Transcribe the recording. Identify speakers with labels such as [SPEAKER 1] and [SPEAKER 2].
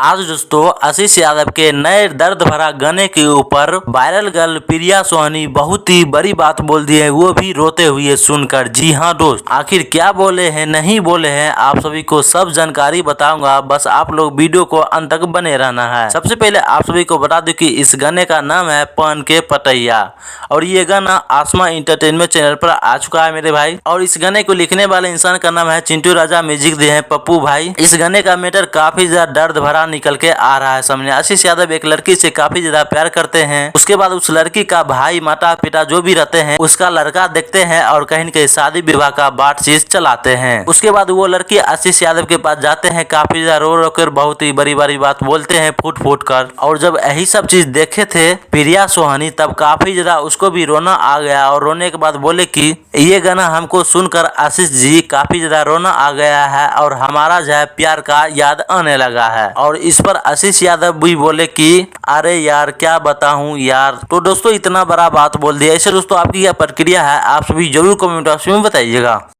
[SPEAKER 1] आज दोस्तों आशीष यादव के नए दर्द भरा गाने के ऊपर वायरल गर्ल प्रिया सोनी बहुत ही बड़ी बात बोल दी है, वो भी रोते हुए सुनकर। जी हाँ दोस्त, आखिर क्या बोले हैं नहीं बोले हैं आप सभी को सब जानकारी बताऊंगा, बस आप लोग वीडियो को अंत तक बने रहना है। सबसे पहले आप सभी को बता दूं कि इस गाने का नाम है पान के पतैया और ये गाना आसमा इंटरटेनमेंट चैनल पर आ चुका है मेरे भाई। और इस गाने को लिखने वाले इंसान का नाम है चिंटू राजा, म्यूजिक दिए हैं पप्पू भाई। इस गाने का मैटर काफी ज्यादा दर्द भरा निकल के आ रहा है सामने। आशीष यादव एक लड़की से काफी ज्यादा प्यार करते हैं, उसके बाद उस लड़की का भाई माता पिता जो भी रहते हैं उसका लड़का देखते हैं और कहीं न कहीं शादी विवाह का बातचीत चलाते हैं। उसके बाद वो लड़की आशीष यादव के पास जाते हैं, काफी ज्यादा रो रो कर बहुत ही बड़ी बड़ी बात बोलते हैं फूट फूट कर। और जब यही सब चीज देखे थे प्रिया सोनी तब काफी ज्यादा उसको भी रोना आ गया और रोने के बाद बोले कि ये गाना हमको सुनकर आशीष जी काफी ज्यादा रोना आ गया है और हमारा जो है प्यार का याद आने लगा है। और इस पर आशीष यादव भी बोले कि अरे यार क्या बताऊं यार। तो दोस्तों इतना बड़ा बात बोल दिया। ऐसे दोस्तों आपकी क्या प्रतिक्रिया है आप सभी जरूर कमेंट बॉक्स में बताइएगा।